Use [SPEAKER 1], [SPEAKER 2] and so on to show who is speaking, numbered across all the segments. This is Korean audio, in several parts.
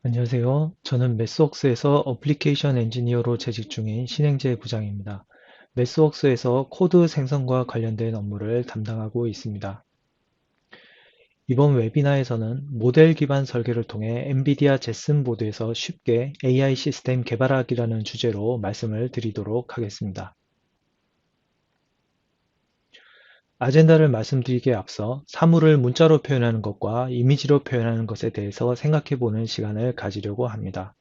[SPEAKER 1] 안녕하세요. 저는 매스웍스에서 어플리케이션 엔지니어로 재직 중인 신행재 부장입니다. 매스웍스에서 코드 생성과 관련된 업무를 담당하고 있습니다. 이번 웨비나에서는 모델 기반 설계를 통해 엔비디아 제슨 보드에서 쉽게 AI 시스템 개발하기라는 주제로 말씀을 드리도록 하겠습니다. 아젠다를 말씀드리기에 앞서 사물을 문자로 표현하는 것과 이미지로 표현하는 것에 대해서 생각해 보는 시간을 가지려고 합니다.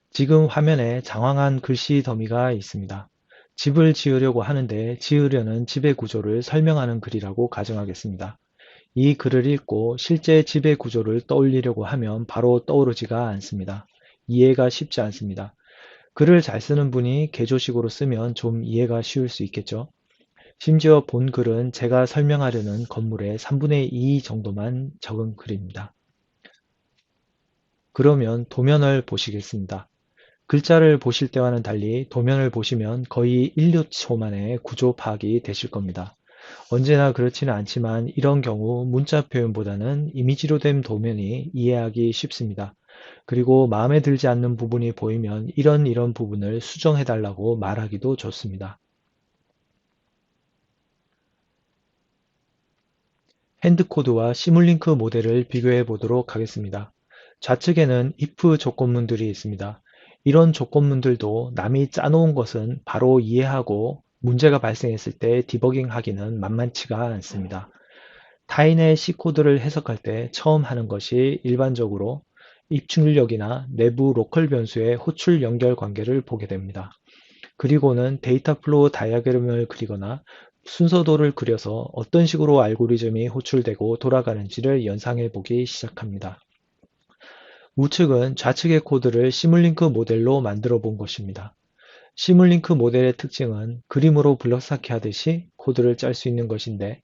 [SPEAKER 1] 지금 화면에 장황한 글씨 더미가 있습니다. 집을 지으려고 하는데 지으려는 집의 구조를 설명하는 글이라고 가정하겠습니다. 이 글을 읽고 실제 집의 구조를 떠올리려고 하면 바로 떠오르지가 않습니다. 이해가 쉽지 않습니다. 글을 잘 쓰는 분이 개조식으로 쓰면 좀 이해가 쉬울 수 있겠죠? 심지어 본 글은 제가 설명하려는 건물의 3분의 2 정도만 적은 글입니다. 그러면 도면을 보시겠습니다. 글자를 보실 때와는 달리 도면을 보시면 거의 1초 만에 구조 파악이 되실 겁니다. 언제나 그렇지는 않지만 이런 경우 문자 표현보다는 이미지로 된 도면이 이해하기 쉽습니다. 그리고 마음에 들지 않는 부분이 보이면 이런 부분을 수정해달라고 말하기도 좋습니다. 핸드코드와 시뮬링크 모델을 비교해 보도록 하겠습니다. 좌측에는 if 조건문들이 있습니다. 이런 조건문들도 남이 짜놓은 것은 바로 이해하고 문제가 발생했을 때 디버깅하기는 만만치가 않습니다. 타인의 C코드를 해석할 때 처음 하는 것이 일반적으로 입출력이나 내부 로컬 변수의 호출 연결 관계를 보게 됩니다. 그리고는 데이터 플로우 다이어그램을 그리거나 순서도를 그려서 어떤 식으로 알고리즘이 호출되고 돌아가는지를 연상해 보기 시작합니다. 우측은 좌측의 코드를 시뮬링크 모델로 만들어 본 것입니다. 시뮬링크 모델의 특징은 그림으로 블럭 쌓기 하듯이 코드를 짤 수 있는 것인데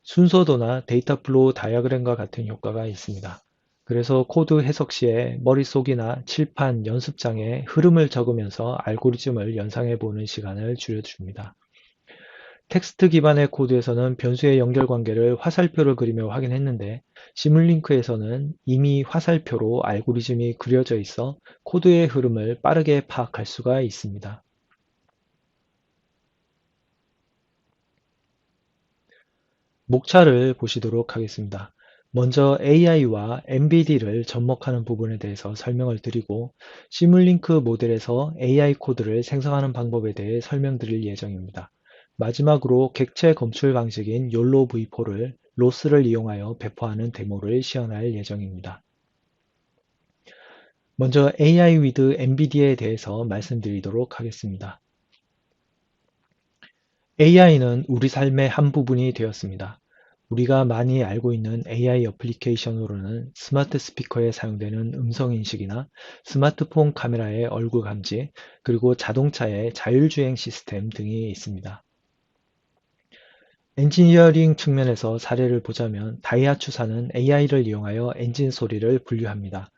[SPEAKER 1] 순서도나 데이터 플로우 다이어그램과 같은 효과가 있습니다. 그래서 코드 해석 시에 머릿속이나 칠판, 연습장에 흐름을 적으면서 알고리즘을 연상해 보는 시간을 줄여줍니다. 텍스트 기반의 코드에서는 변수의 연결관계를 화살표를 그리며 확인했는데 시뮬링크에서는 이미 화살표로 알고리즘이 그려져 있어 코드의 흐름을 빠르게 파악할 수가 있습니다. 목차를 보시도록 하겠습니다. 먼저 AI와 MBD를 접목하는 부분에 대해서 설명을 드리고 시뮬링크 모델에서 AI 코드를 생성하는 방법에 대해 설명드릴 예정입니다. 마지막으로 객체 검출 방식인 YOLO V4를 로스를 이용하여 배포하는 데모를 시연할 예정입니다. 먼저 AI with MBD에 대해서 말씀드리도록 하겠습니다. AI는 우리 삶의 한 부분이 되었습니다. 우리가 많이 알고 있는 AI 어플리케이션으로는 스마트 스피커에 사용되는 음성 인식이나 스마트폰 카메라의 얼굴 감지, 그리고 자동차의 자율주행 시스템 등이 있습니다. 엔지니어링 측면에서 사례를 보자면 다이하츠사는 AI를 이용하여 엔진 소리를 분류합니다.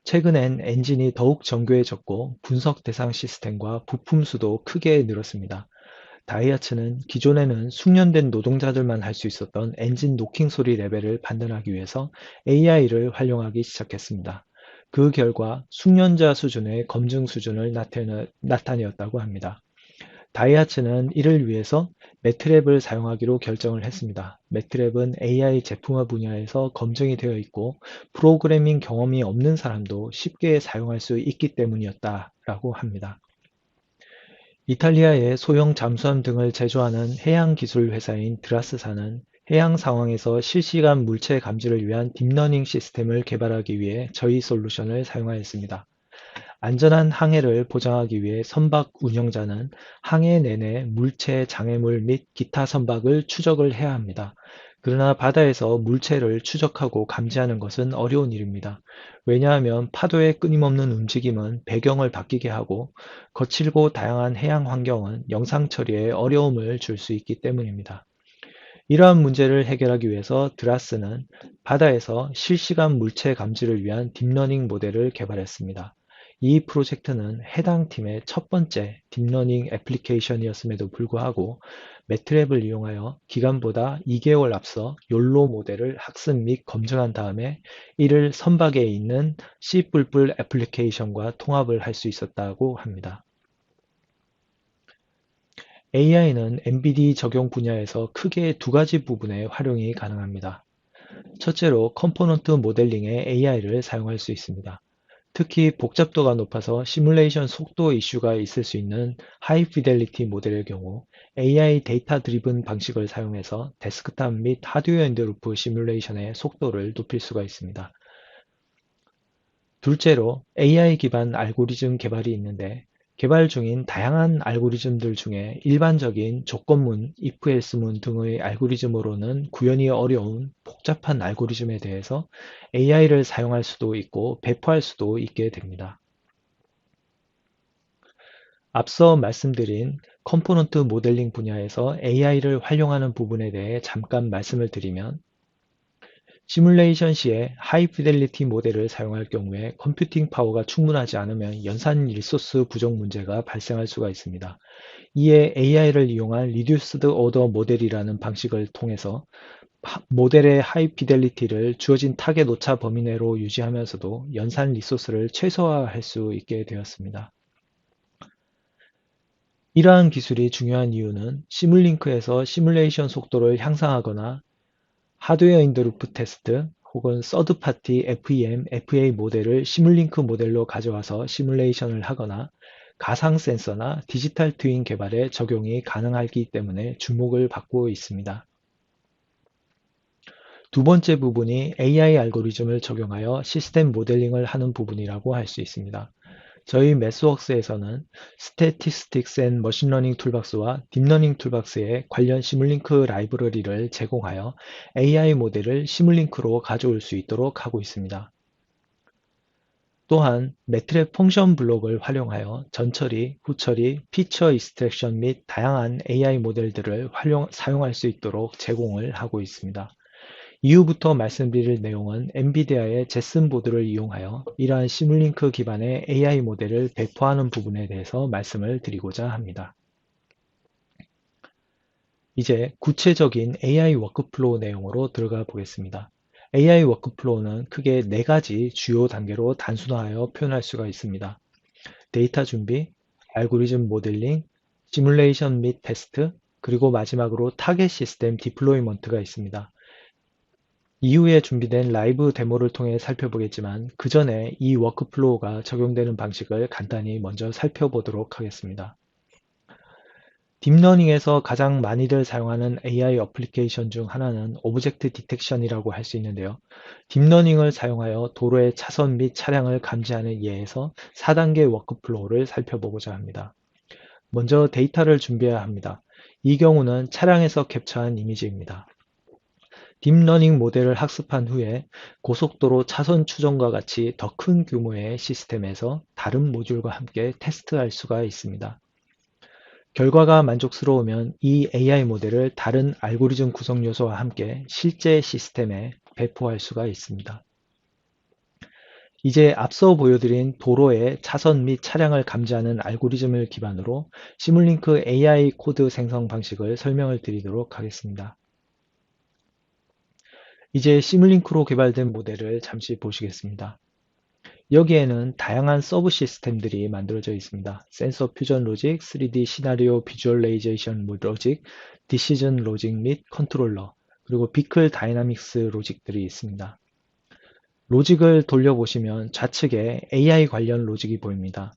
[SPEAKER 1] 최근엔 엔진이 더욱 정교해졌고 분석 대상 시스템과 부품 수도 크게 늘었습니다. 다이하츠는 기존에는 숙련된 노동자들만 할 수 있었던 엔진 노킹 소리 레벨을 판단하기 위해서 AI를 활용하기 시작했습니다. 그 결과 숙련자 수준의 검증 수준을 나타내었다고 합니다. 다이하츠는 이를 위해서 매트랩을 사용하기로 결정을 했습니다. 매트랩은 AI 제품화 분야에서 검증이 되어 있고 프로그래밍 경험이 없는 사람도 쉽게 사용할 수 있기 때문이었다라고 합니다. 이탈리아의 소형 잠수함 등을 제조하는 해양 기술 회사인 드라스사는 해양 상황에서 실시간 물체 감지를 위한 딥러닝 시스템을 개발하기 위해 저희 솔루션을 사용하였습니다. 안전한 항해를 보장하기 위해 선박 운영자는 항해 내내 물체 장애물 및 기타 선박을 추적을 해야 합니다. 그러나 바다에서 물체를 추적하고 감지하는 것은 어려운 일입니다. 왜냐하면 파도의 끊임없는 움직임은 배경을 바뀌게 하고 거칠고 다양한 해양 환경은 영상 처리에 어려움을 줄 수 있기 때문입니다. 이러한 문제를 해결하기 위해서 드라스는 바다에서 실시간 물체 감지를 위한 딥러닝 모델을 개발했습니다. 이 프로젝트는 해당 팀의 첫 번째 딥러닝 애플리케이션이었음에도 불구하고 매트랩을 이용하여 기간보다 2개월 앞서 욜로 모델을 학습 및 검증한 다음에 이를 선박에 있는 C++ 애플리케이션과 통합을 할 수 있었다고 합니다. AI는 MBD 적용 분야에서 크게 두 가지 부분에 활용이 가능합니다. 첫째로 컴포넌트 모델링에 AI를 사용할 수 있습니다. 특히 복잡도가 높아서 시뮬레이션 속도 이슈가 있을 수 있는 하이 피델리티 모델의 경우 AI 데이터 드리븐 방식을 사용해서 데스크탑 및 하드웨어 인더루프 시뮬레이션의 속도를 높일 수가 있습니다. 둘째로 AI 기반 알고리즘 개발이 있는데 개발 중인 다양한 알고리즘들 중에 일반적인 조건문, if, else문 등의 알고리즘으로는 구현이 어려운 복잡한 알고리즘에 대해서 AI를 사용할 수도 있고 배포할 수도 있게 됩니다. 앞서 말씀드린 컴포넌트 모델링 분야에서 AI를 활용하는 부분에 대해 잠깐 말씀을 드리면 시뮬레이션 시에 하이 피델리티 모델을 사용할 경우에 컴퓨팅 파워가 충분하지 않으면 연산 리소스 부족 문제가 발생할 수가 있습니다. 이에 AI를 이용한 리듀스드 오더 모델이라는 방식을 통해서 모델의 하이 피델리티를 주어진 타겟 오차 범위 내로 유지하면서도 연산 리소스를 최소화할 수 있게 되었습니다. 이러한 기술이 중요한 이유는 시뮬링크에서 시뮬레이션 속도를 향상하거나 하드웨어 인더 루프 테스트 혹은 서드 파티 FEM, FA 모델을 시뮬링크 모델로 가져와서 시뮬레이션을 하거나 가상 센서나 디지털 트윈 개발에 적용이 가능하기 때문에 주목을 받고 있습니다. 두 번째 부분이 AI 알고리즘을 적용하여 시스템 모델링을 하는 부분이라고 할 수 있습니다. 저희 매스웍스에서는 Statistics and Machine Learning 툴박스와 딥러닝 툴박스의 관련 시뮬링크 라이브러리를 제공하여 AI 모델을 시뮬링크로 가져올 수 있도록 하고 있습니다. 또한 매트랩 펑션 블록을 활용하여 전처리, 후처리, 피처 익스트랙션 및 다양한 AI 모델들을 사용할 수 있도록 제공을 하고 있습니다. 이후부터 말씀드릴 내용은 엔비디아의 제슨 보드를 이용하여 이러한 시뮬링크 기반의 AI 모델을 배포하는 부분에 대해서 말씀을 드리고자 합니다. 이제 구체적인 AI 워크플로우 내용으로 들어가 보겠습니다. AI 워크플로우는 크게 네 가지 주요 단계로 단순화하여 표현할 수가 있습니다. 데이터 준비, 알고리즘 모델링, 시뮬레이션 및 테스트, 그리고 마지막으로 타겟 시스템 디플로이먼트가 있습니다. 이후에 준비된 라이브 데모를 통해 살펴보겠지만 그 전에 이 워크플로우가 적용되는 방식을 간단히 먼저 살펴보도록 하겠습니다. 딥러닝에서 가장 많이들 사용하는 AI 어플리케이션 중 하나는 오브젝트 디텍션이라고 할 수 있는데요. 딥러닝을 사용하여 도로의 차선 및 차량을 감지하는 예에서 4단계 워크플로우를 살펴보고자 합니다. 먼저 데이터를 준비해야 합니다. 이 경우는 차량에서 캡처한 이미지입니다. 딥러닝 모델을 학습한 후에 고속도로 차선 추정과 같이 더 큰 규모의 시스템에서 다른 모듈과 함께 테스트할 수가 있습니다. 결과가 만족스러우면 이 AI 모델을 다른 알고리즘 구성 요소와 함께 실제 시스템에 배포할 수가 있습니다. 이제 앞서 보여드린 도로의 차선 및 차량을 감지하는 알고리즘을 기반으로 시뮬링크 AI 코드 생성 방식을 설명을 드리도록 하겠습니다. 이제 시뮬링크로 개발된 모델을 잠시 보시겠습니다. 여기에는 다양한 서브 시스템들이 만들어져 있습니다. 센서 퓨전 로직, 3D 시나리오 비주얼레이제이션 로직, 디시전 로직 및 컨트롤러, 그리고 비클 다이나믹스 로직들이 있습니다. 로직을 돌려보시면 좌측에 AI 관련 로직이 보입니다.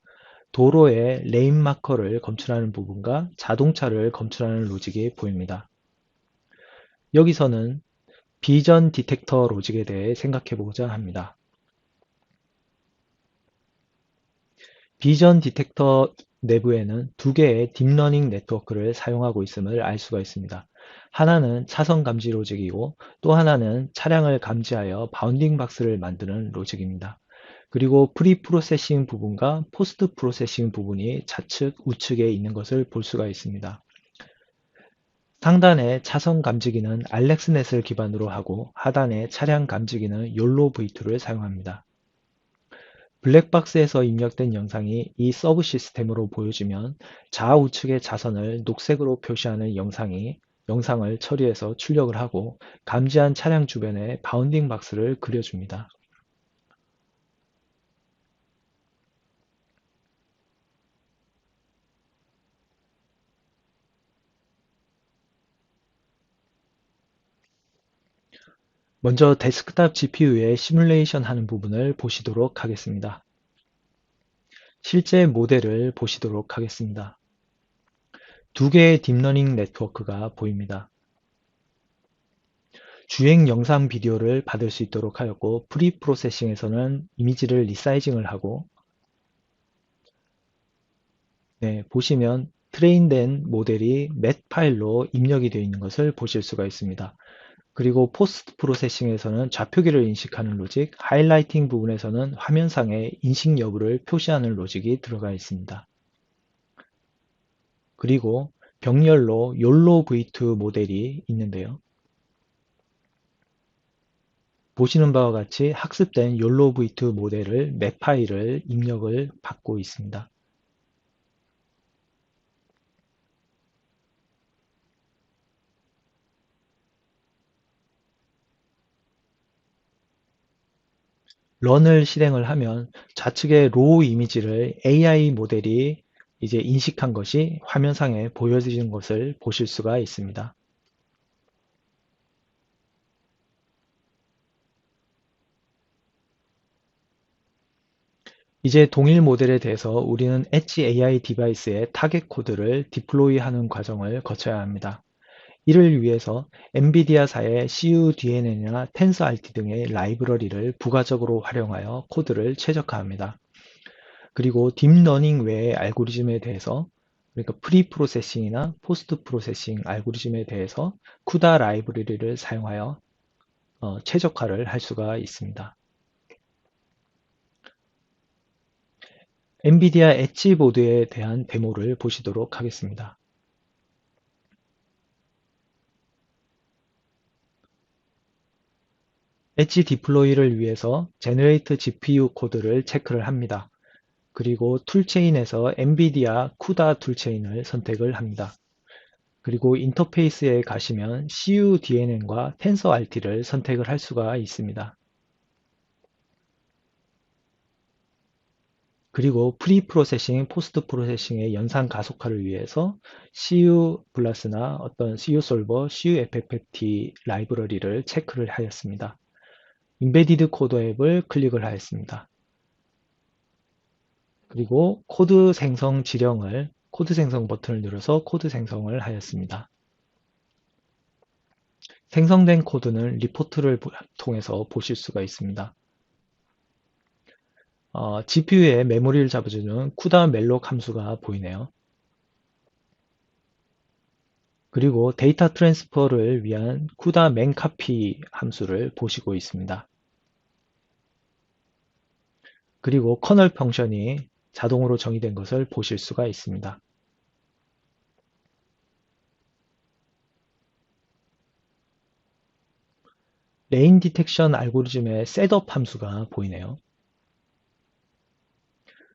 [SPEAKER 1] 도로의 레인 마커를 검출하는 부분과 자동차를 검출하는 로직이 보입니다. 여기서는 비전 디텍터 로직에 대해 생각해 보고자 합니다. 비전 디텍터 내부에는 두 개의 딥러닝 네트워크를 사용하고 있음을 알 수가 있습니다. 하나는 차선 감지 로직이고 또 하나는 차량을 감지하여 바운딩 박스를 만드는 로직입니다. 그리고 프리 프로세싱 부분과 포스트 프로세싱 부분이 좌측, 우측에 있는 것을 볼 수가 있습니다. 상단의 차선 감지기는 알렉스넷을 기반으로 하고 하단의 차량 감지기는 욜로 V2를 사용합니다. 블랙박스에서 입력된 영상이 이 서브 시스템으로 보여지면 좌우측의 자선을 녹색으로 표시하는 영상을 처리해서 출력을 하고 감지한 차량 주변에 바운딩 박스를 그려줍니다. 먼저 데스크탑 GPU에 시뮬레이션 하는 부분을 보시도록 하겠습니다. 실제 모델을 보시도록 하겠습니다. 두 개의 딥러닝 네트워크가 보입니다. 주행 영상 비디오를 받을 수 있도록 하였고 프리 프로세싱에서는 이미지를 리사이징을 하고 보시면 트레인된 모델이 맷 파일로 입력이 되어 있는 것을 보실 수가 있습니다. 그리고 포스트 프로세싱에서는 좌표기를 인식하는 로직, 하이라이팅 부분에서는 화면상의 인식 여부를 표시하는 로직이 들어가 있습니다. 그리고 병렬로 욜로 V2 모델이 있는데요. 보시는 바와 같이 학습된 욜로 V2 모델을 맵 파일을 입력을 받고 있습니다. 런을 실행을 하면 좌측의 로우 이미지를 AI 모델이 이제 인식한 것이 화면상에 보여지는 것을 보실 수가 있습니다. 이제 동일 모델에 대해서 우리는 엣지 AI 디바이스의 타겟 코드를 디플로이하는 과정을 거쳐야 합니다. 이를 위해서 엔비디아사의 CUDNN이나 TensorRT 등의 라이브러리를 부가적으로 활용하여 코드를 최적화합니다. 그리고 딥러닝 외의 알고리즘에 대해서 그러니까 프리 프로세싱이나 포스트 프로세싱 알고리즘에 대해서 쿠다 라이브러리를 사용하여 최적화를 할 수가 있습니다. 엔비디아 엣지 보드에 대한 데모를 보시도록 하겠습니다. 엣지 디플로이를 위해서 제너레이트 GPU 코드를 체크를 합니다. 그리고 툴체인에서 엔비디아 쿠다 툴체인을 선택을 합니다. 그리고 인터페이스에 가시면 CUDNN과 TensorRT를 선택을 할 수가 있습니다. 그리고 프리 프로세싱, 포스트 프로세싱의 연산 가속화를 위해서 CU 플러스나 어떤 CU 솔버, CU FFT 라이브러리를 체크를 하였습니다. 인베디드 코드 앱을 클릭을 하였습니다. 그리고 코드 생성 버튼을 눌러서 코드 생성을 하였습니다. 생성된 코드는 리포트를 통해서 보실 수가 있습니다. GPU의 메모리를 잡아주는 쿠다 멜록 함수가 보이네요. 그리고 데이터 트랜스퍼를 위한 쿠다 맨카피 함수를 보시고 있습니다. 그리고 커널 펑션이 자동으로 정의된 것을 보실 수가 있습니다. 레인 디텍션 알고리즘의 셋업 함수가 보이네요.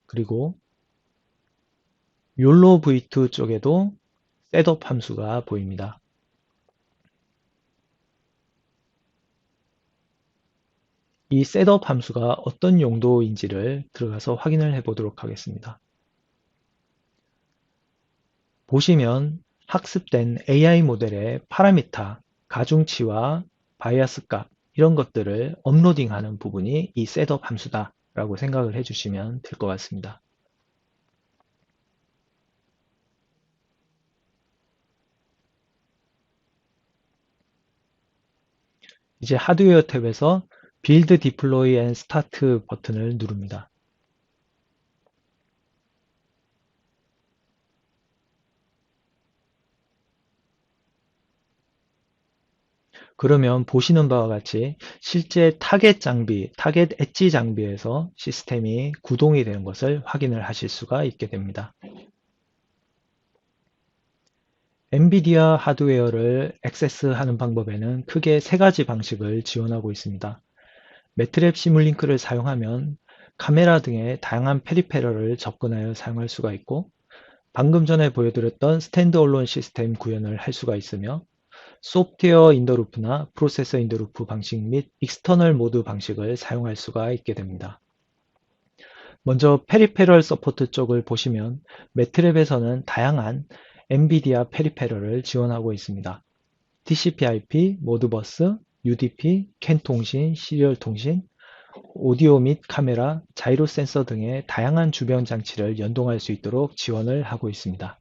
[SPEAKER 1] 그리고 욜로 V2 쪽에도 셋업 함수가 보입니다. 이 셋업 함수가 어떤 용도인지를 들어가서 확인을 해 보도록 하겠습니다. 보시면 학습된 AI 모델의 파라미터, 가중치와 바이아스 값 이런 것들을 업로딩하는 부분이 이 셋업 함수다 라고 생각을 해주시면 될 것 같습니다. 이제 하드웨어 탭에서 Build, Deploy and Start 버튼을 누릅니다. 그러면 보시는 바와 같이 실제 타겟 엣지 장비에서 시스템이 구동이 되는 것을 확인을 하실 수가 있게 됩니다. 엔비디아 하드웨어를 액세스하는 방법에는 크게 세 가지 방식을 지원하고 있습니다. 매트랩 시뮬링크를 사용하면 카메라 등의 다양한 페리페럴을 접근하여 사용할 수가 있고, 방금 전에 보여드렸던 스탠드얼론 시스템 구현을 할 수가 있으며, 소프트웨어 인더루프나 프로세서 인더루프 방식 및 익스터널 모드 방식을 사용할 수가 있게 됩니다. 먼저 페리페럴 서포트 쪽을 보시면 매트랩에서는 다양한 엔비디아 페리페럴을 지원하고 있습니다. TCP/IP, 모드버스, UDP, 캔 통신, 시리얼 통신, 오디오 및 카메라, 자이로 센서 등의 다양한 주변 장치를 연동할 수 있도록 지원을 하고 있습니다.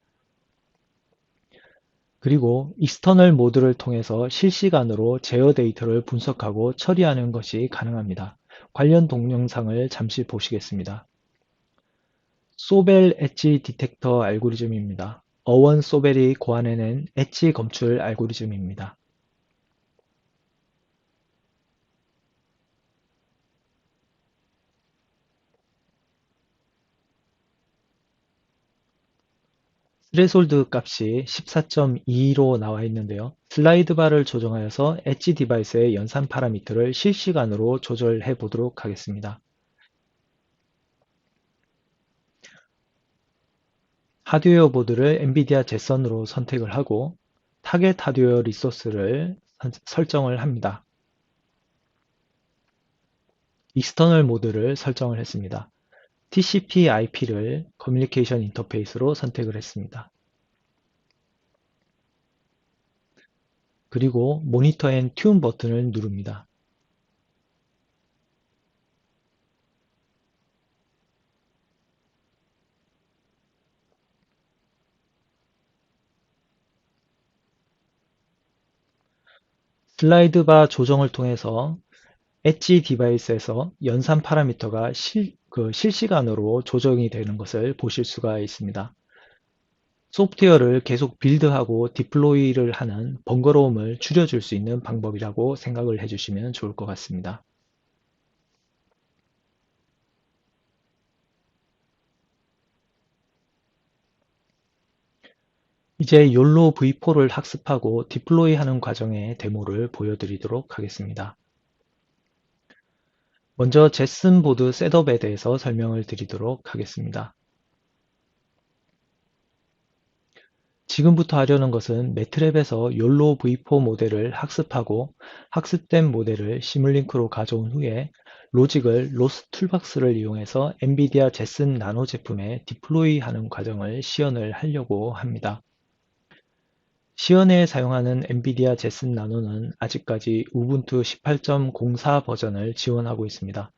[SPEAKER 1] 그리고 익스터널 모드를 통해서 실시간으로 제어 데이터를 분석하고 처리하는 것이 가능합니다. 관련 동영상을 잠시 보시겠습니다. 소벨 엣지 디텍터 알고리즘입니다. 어원 소벨이 고안해낸 엣지 검출 알고리즘입니다. 스레솔드 값이 14.22로 나와 있는데요. 슬라이드 바를 조정하여서 엣지 디바이스의 연산 파라미터를 실시간으로 조절해 보도록 하겠습니다. 하드웨어 보드를 엔비디아 제선으로 선택을 하고 타겟 하드웨어 리소스를 설정을 합니다. 익스터널 모드를 설정을 했습니다. TCP/IP를 커뮤니케이션 인터페이스로 선택을 했습니다. 그리고 모니터 앤 튠 버튼을 누릅니다. 슬라이드 바 조정을 통해서 엣지 디바이스에서 연산 파라미터가 실시간으로 조정이 되는 것을 보실 수가 있습니다. 소프트웨어를 계속 빌드하고 디플로이를 하는 번거로움을 줄여줄 수 있는 방법이라고 생각을 해주시면 좋을 것 같습니다. 이제 욜로 V4를 학습하고 디플로이하는 과정의 데모를 보여드리도록 하겠습니다. 먼저 제슨 보드 셋업에 대해서 설명을 드리도록 하겠습니다. 지금부터 하려는 것은 매트랩에서 욜로 V4 모델을 학습하고 학습된 모델을 시뮬링크로 가져온 후에 로직을 로스 툴박스를 이용해서 엔비디아 제슨 나노 제품에 디플로이하는 과정을 시연을 하려고 합니다. 시연에 사용하는 엔비디아 제슨 나노는 아직까지 우분투 18.04 버전을 지원하고 있습니다.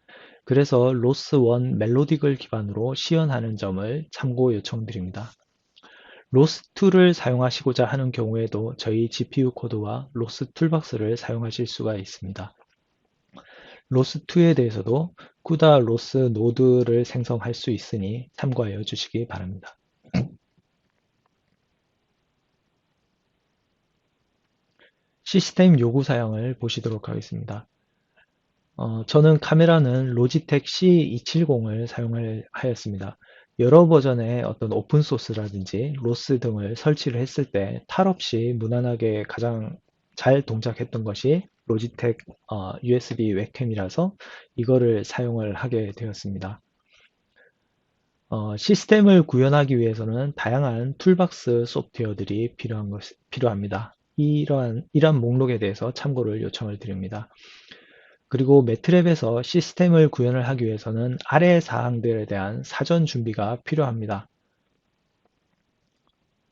[SPEAKER 1] 그래서 로스1 멜로딕을 기반으로 시연하는 점을 참고 요청드립니다. 로스2를 사용하시고자 하는 경우에도 저희 GPU 코드와 로스 툴박스를 사용하실 수가 있습니다. 로스2에 대해서도 CUDA 로스 노드를 생성할 수 있으니 참고하여 주시기 바랍니다. 시스템 요구 사양을 보시도록 하겠습니다. 저는 카메라는 로지텍 C270을 사용하였습니다. 여러 버전의 어떤 오픈소스라든지 로스 등을 설치를 했을 때 탈 없이 무난하게 가장 잘 동작했던 것이 로지텍 USB 웹캠이라서 이거를 사용을 하게 되었습니다. 시스템을 구현하기 위해서는 다양한 툴박스 소프트웨어들이 필요합니다. 이러한 목록에 대해서 참고를 요청을 드립니다. 그리고 매트랩에서 시스템을 구현을 하기 위해서는 아래 사항들에 대한 사전 준비가 필요합니다.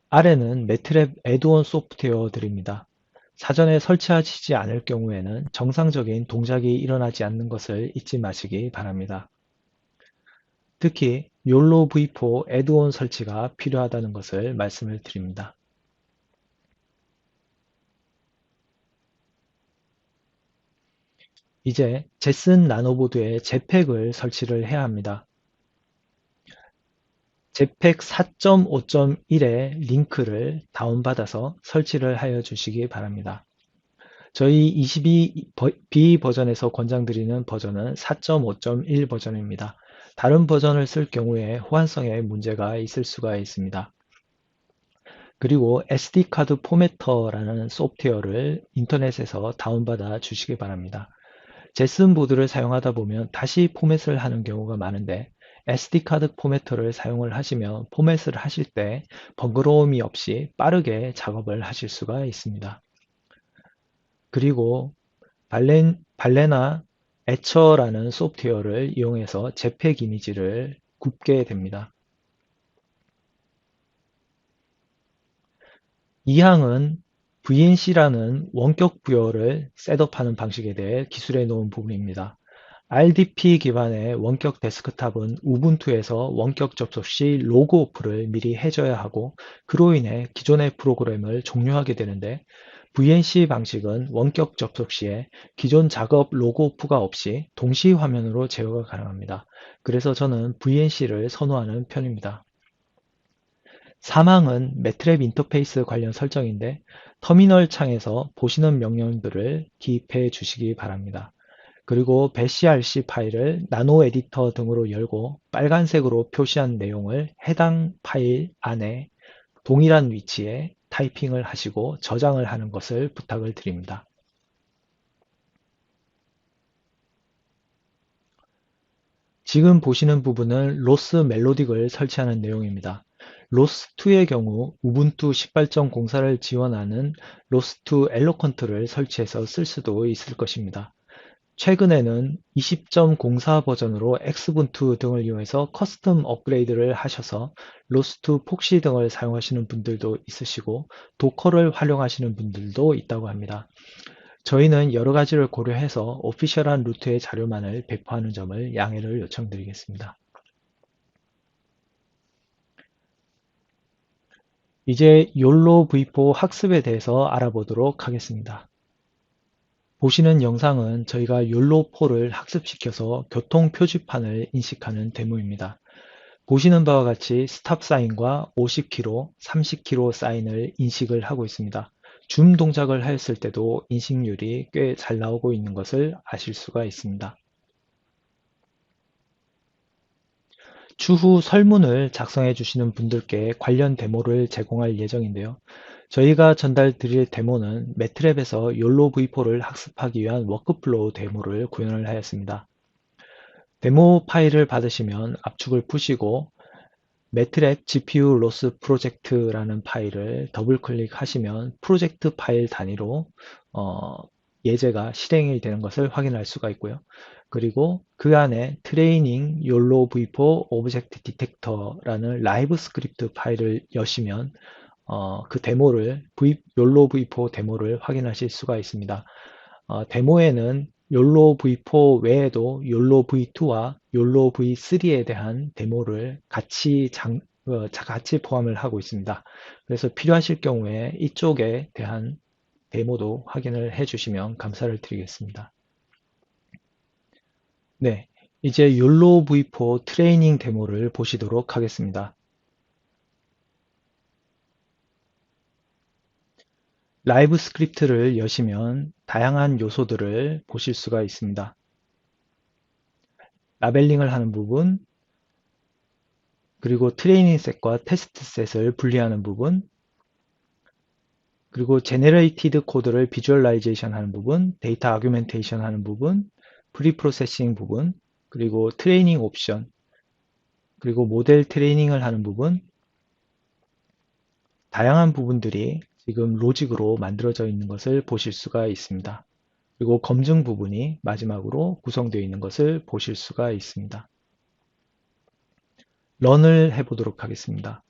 [SPEAKER 1] 아래는 매트랩 애드온 소프트웨어들입니다. 사전에 설치하시지 않을 경우에는 정상적인 동작이 일어나지 않는 것을 잊지 마시기 바랍니다. 특히 욜로 V4 애드온 설치가 필요하다는 것을 말씀을 드립니다. 이제 제슨 나노보드에 제팩을 설치를 해야 합니다. 제팩 4.5.1의 링크를 다운받아서 설치를 하여 주시기 바랍니다. 저희 22B 버전에서 권장드리는 버전은 4.5.1 버전입니다. 다른 버전을 쓸 경우에 호환성에 문제가 있을 수가 있습니다. 그리고 SD카드 포매터라는 소프트웨어를 인터넷에서 다운받아 주시기 바랍니다. 제슨 보드를 사용하다 보면 다시 포맷을 하는 경우가 많은데 SD카드 포매터를 사용을 하시면 포맷을 하실 때 번거로움이 없이 빠르게 작업을 하실 수가 있습니다. 그리고 발레나 에처라는 소프트웨어를 이용해서 JPEG 이미지를 굽게 됩니다. 이 항은 VNC라는 원격 부여를 셋업하는 방식에 대해 기술해 놓은 부분입니다. RDP 기반의 원격 데스크탑은 우분투에서 원격 접속 시 로그 오프를 미리 해줘야 하고 그로 인해 기존의 프로그램을 종료하게 되는데 VNC 방식은 원격 접속 시에 기존 작업 로그 오프가 없이 동시 화면으로 제어가 가능합니다. 그래서 저는 VNC를 선호하는 편입니다. 사망은 매트랩 인터페이스 관련 설정인데 터미널 창에서 보시는 명령들을 기입해 주시기 바랍니다. 그리고 배시RC 파일을 나노 에디터 등으로 열고 빨간색으로 표시한 내용을 해당 파일 안에 동일한 위치에 타이핑을 하시고 저장을 하는 것을 부탁을 드립니다. 지금 보시는 부분은 로스 멜로딕을 설치하는 내용입니다. 로스2의 경우 우분투 18.04를 지원하는 로스2 엘로컨트를 설치해서 쓸 수도 있을 것입니다. 최근에는 20.04 버전으로 X분투 등을 이용해서 커스텀 업그레이드를 하셔서 로스2 폭시 등을 사용하시는 분들도 있으시고 도커를 활용하시는 분들도 있다고 합니다. 저희는 여러 가지를 고려해서 오피셜한 루트의 자료만을 배포하는 점을 양해를 요청드리겠습니다. 이제 욜로 V4 학습에 대해서 알아보도록 하겠습니다. 보시는 영상은 저희가 욜로4를 학습시켜서 교통 표지판을 인식하는 데모입니다. 보시는 바와 같이 스탑 사인과 50km, 30km 사인을 인식을 하고 있습니다. 줌 동작을 했을 때도 인식률이 꽤 잘 나오고 있는 것을 아실 수가 있습니다. 추후 설문을 작성해 주시는 분들께 관련 데모를 제공할 예정인데요. 저희가 전달 드릴 데모는 매트랩에서 욜로 V4를 학습하기 위한 워크플로우 데모를 구현을 하였습니다. 데모 파일을 받으시면 압축을 푸시고 매트랩 GPU 로스 프로젝트라는 파일을 더블 클릭하시면 프로젝트 파일 단위로 예제가 실행이 되는 것을 확인할 수가 있고요. 그리고 그 안에 트레이닝 욜로 v4 오브젝트 디텍터라는 라이브 스크립트 파일을 여시면 그 데모를 욜로 v4 데모를 확인하실 수가 있습니다. 데모에는 욜로 v4 외에도 욜로 v2와 욜로 v3에 대한 데모를 같이 포함을 하고 있습니다. 그래서 필요하실 경우에 이쪽에 대한 데모도 확인을 해주시면 감사를 드리겠습니다. 네, 이제 욜로 v4 트레이닝 데모를 보시도록 하겠습니다. 라이브 스크립트를 여시면 다양한 요소들을 보실 수가 있습니다. 라벨링을 하는 부분, 그리고 트레이닝 셋과 테스트 셋을 분리하는 부분, 그리고 제네레이티드 코드를 비주얼라이제이션 하는 부분, 데이터 아규멘테이션 하는 부분, 프리프로세싱 부분, 그리고 트레이닝 옵션, 그리고 모델 트레이닝을 하는 부분, 다양한 부분들이 지금 로직으로 만들어져 있는 것을 보실 수가 있습니다. 그리고 검증 부분이 마지막으로 구성되어 있는 것을 보실 수가 있습니다. 런을 해보도록 하겠습니다.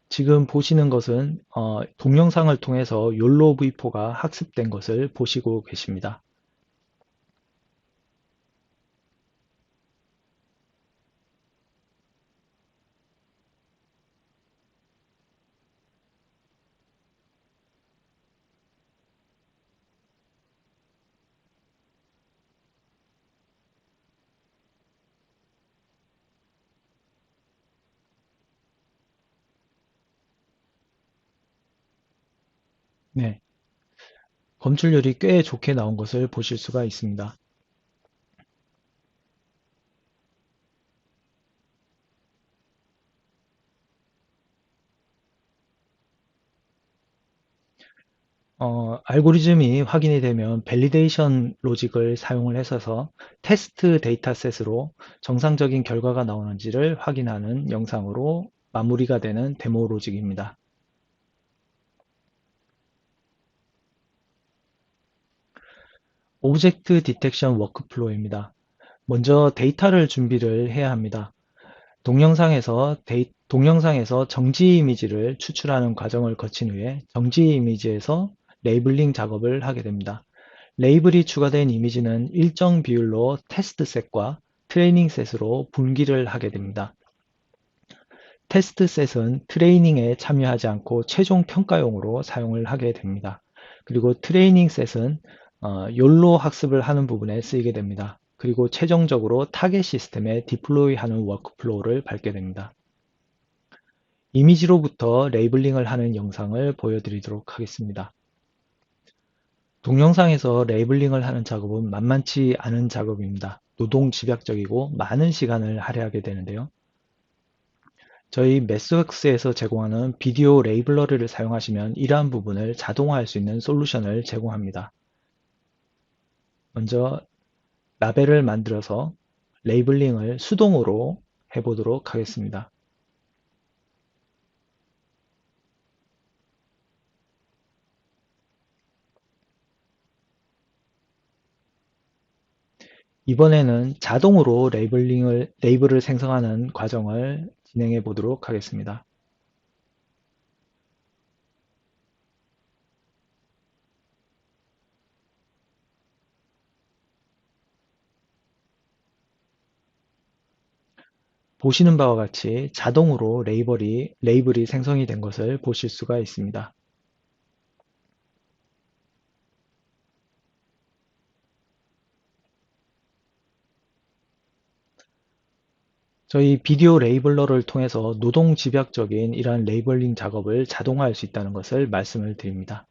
[SPEAKER 1] 지금 보시는 것은 동영상을 통해서 욜로 V4가 학습된 것을 보시고 계십니다. 네, 검출률이 꽤 좋게 나온 것을 보실 수가 있습니다. 알고리즘이 확인이 되면 밸리데이션 로직을 사용을 해서 테스트 데이터셋으로 정상적인 결과가 나오는지를 확인하는 영상으로 마무리가 되는 데모 로직입니다. 오브젝트 디텍션 워크플로우입니다. 먼저 데이터를 준비를 해야 합니다. 동영상에서 정지 이미지를 추출하는 과정을 거친 후에 정지 이미지에서 레이블링 작업을 하게 됩니다. 레이블이 추가된 이미지는 일정 비율로 테스트 셋과 트레이닝 셋으로 분기를 하게 됩니다. 테스트 셋은 트레이닝에 참여하지 않고 최종 평가용으로 사용을 하게 됩니다. 그리고 트레이닝 셋은 욜로 학습을 하는 부분에 쓰이게 됩니다. 그리고 최종적으로 타겟 시스템에 디플로이하는 워크플로우를 밟게 됩니다. 이미지로부터 레이블링을 하는 영상을 보여드리도록 하겠습니다. 동영상에서 레이블링을 하는 작업은 만만치 않은 작업입니다. 노동 집약적이고 많은 시간을 할애하게 되는데요. 저희 매스웍스에서 제공하는 비디오 레이블러리를 사용하시면 이러한 부분을 자동화할 수 있는 솔루션을 제공합니다. 먼저 라벨을 만들어서 레이블링을 수동으로 해보도록 하겠습니다. 이번에는 자동으로 레이블을 생성하는 과정을 진행해 보도록 하겠습니다. 보시는 바와 같이 자동으로 레이블이 생성이 된 것을 보실 수가 있습니다. 저희 비디오 레이블러를 통해서 노동 집약적인 이러한 레이블링 작업을 자동화할 수 있다는 것을 말씀을 드립니다.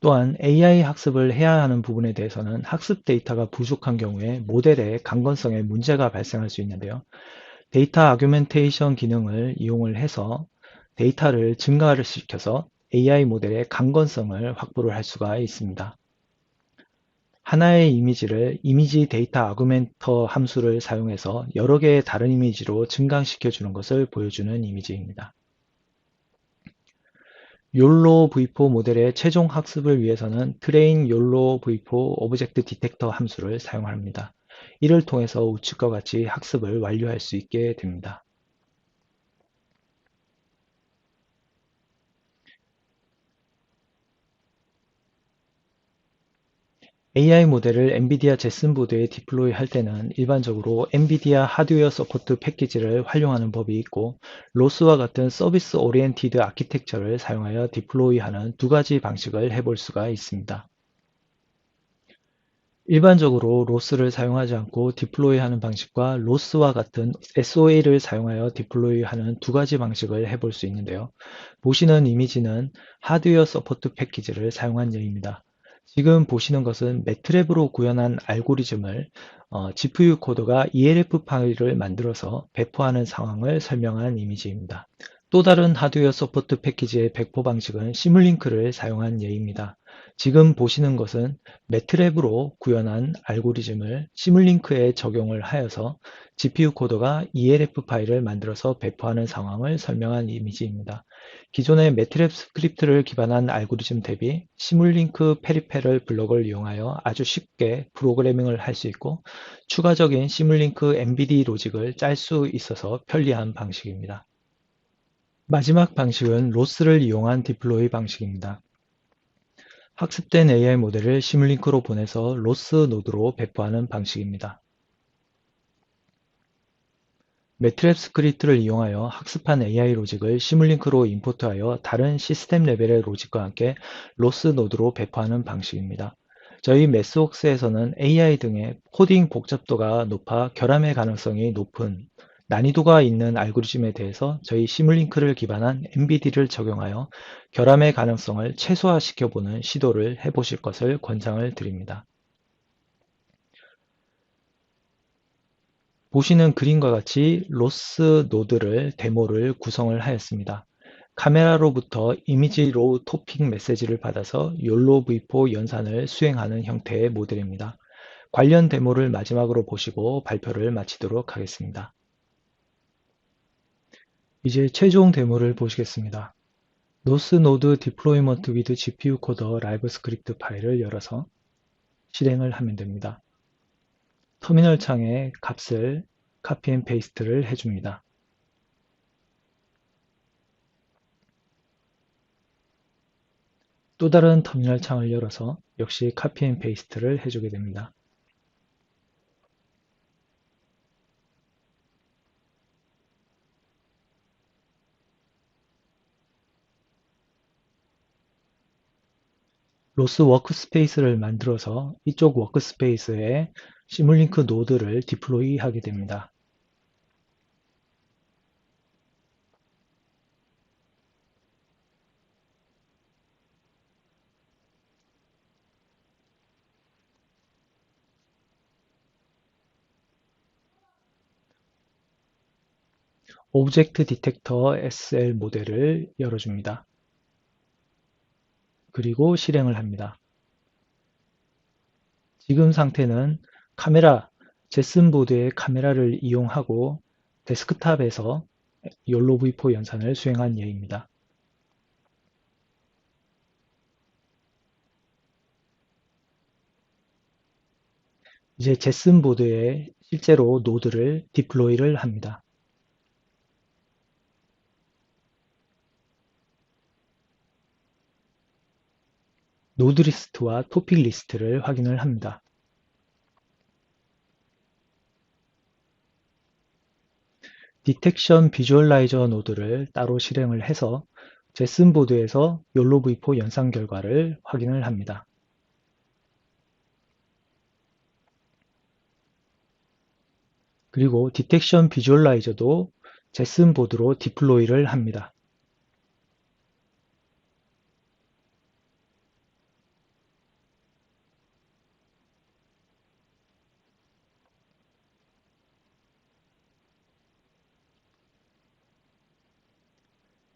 [SPEAKER 1] 또한 AI 학습을 해야 하는 부분에 대해서는 학습 데이터가 부족한 경우에 모델의 강건성에 문제가 발생할 수 있는데요. 데이터 아규멘테이션 기능을 이용을 해서 데이터를 증가를 시켜서 AI 모델의 강건성을 확보를 할 수가 있습니다. 하나의 이미지를 이미지 데이터 아구멘터 함수를 사용해서 여러 개의 다른 이미지로 증강시켜 주는 것을 보여주는 이미지입니다. 욜로 v4 모델의 최종 학습을 위해서는 train YOLO v4 오브젝트 디텍터 함수를 사용합니다. 이를 통해서 우측과 같이 학습을 완료할 수 있게 됩니다. AI 모델을 엔비디아 제슨 보드에 디플로이 할 때는 일반적으로 엔비디아 하드웨어 서포트 패키지를 활용하는 법이 있고 로스와 같은 서비스 오리엔티드 아키텍처를 사용하여 디플로이하는 두 가지 방식을 해볼 수가 있습니다. 일반적으로 로스를 사용하지 않고 디플로이하는 방식과 로스와 같은 SOA를 사용하여 디플로이하는 두 가지 방식을 해볼 수 있는데요. 보시는 이미지는 하드웨어 서포트 패키지를 사용한 예입니다. 지금 보시는 것은 매트랩으로 구현한 알고리즘을 GPU 코드가 ELF 파일을 만들어서 배포하는 상황을 설명한 이미지입니다. 또 다른 하드웨어 서포트 패키지의 배포 방식은 시뮬링크를 사용한 예입니다. 지금 보시는 것은 매트랩으로 구현한 알고리즘을 시뮬링크에 적용을 하여서 GPU 코드가 ELF 파일을 만들어서 배포하는 상황을 설명한 이미지입니다. 기존의 매트랩 스크립트를 기반한 알고리즘 대비 시뮬링크 페리페럴 블럭을 이용하여 아주 쉽게 프로그래밍을 할 수 있고 추가적인 시뮬링크 MBD 로직을 짤 수 있어서 편리한 방식입니다. 마지막 방식은 로스를 이용한 디플로이 방식입니다. 학습된 AI 모델을 시뮬링크로 보내서 로스 노드로 배포하는 방식입니다. 매트랩 스크립트를 이용하여 학습한 AI 로직을 시뮬링크로 임포트하여 다른 시스템 레벨의 로직과 함께 로스 노드로 배포하는 방식입니다. 저희 매스웍스에서는 AI 등의 코딩 복잡도가 높아 결함의 가능성이 높은 난이도가 있는 알고리즘에 대해서 저희 시뮬링크를 기반한 MBD를 적용하여 결함의 가능성을 최소화시켜보는 시도를 해보실 것을 권장을 드립니다. 보시는 그림과 같이 로스 노드를 데모를 구성을 하였습니다. 카메라로부터 이미지 로우 토픽 메시지를 받아서 욜로 V4 연산을 수행하는 형태의 모델입니다. 관련 데모를 마지막으로 보시고 발표를 마치도록 하겠습니다. 이제 최종 데모를 보시겠습니다. 노스 노드 디플로이먼트 위드 GPU 코더 라이브 스크립트 파일을 열어서 실행을 하면 됩니다. 터미널 창에 값을 카피 앤 페이스트를 해줍니다. 또 다른 터미널 창을 열어서 역시 카피 앤 페이스트를 해주게 됩니다. 로스 워크스페이스를 만들어서 이쪽 워크스페이스에 시뮬링크 노드를 디플로이 하게 됩니다. 오브젝트 디텍터 SL 모델을 열어줍니다. 그리고 실행을 합니다. 지금 상태는 카메라, 제슨 보드의 카메라를 이용하고 데스크탑에서 욜로 V4 연산을 수행한 예입니다. 이제 제슨 보드에 실제로 노드를 디플로이를 합니다. 노드 리스트와 토픽 리스트를 확인을 합니다. 디텍션 비주얼라이저 노드를 따로 실행을 해서 제슨 보드에서 욜로 V4 연산 결과를 확인을 합니다. 그리고 디텍션 비주얼라이저도 제슨 보드로 디플로이를 합니다.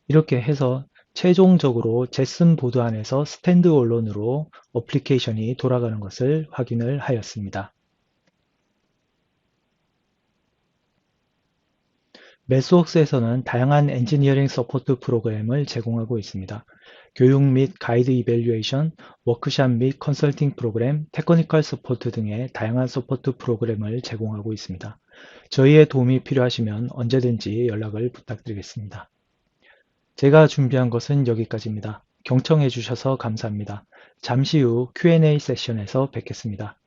[SPEAKER 1] 이렇게 해서 최종적으로 제슨 보드 안에서 스탠드얼론으로 어플리케이션이 돌아가는 것을 확인을 하였습니다. 매스웍스에서는 다양한 엔지니어링 서포트 프로그램을 제공하고 있습니다. 교육 및 가이드 이밸류에이션, 워크샵 및 컨설팅 프로그램, 테크니컬 서포트 등의 다양한 서포트 프로그램을 제공하고 있습니다. 저희의 도움이 필요하시면 언제든지 연락을 부탁드리겠습니다. 제가 준비한 것은 여기까지입니다. 경청해 주셔서 감사합니다. 잠시 후 Q&A 세션에서 뵙겠습니다.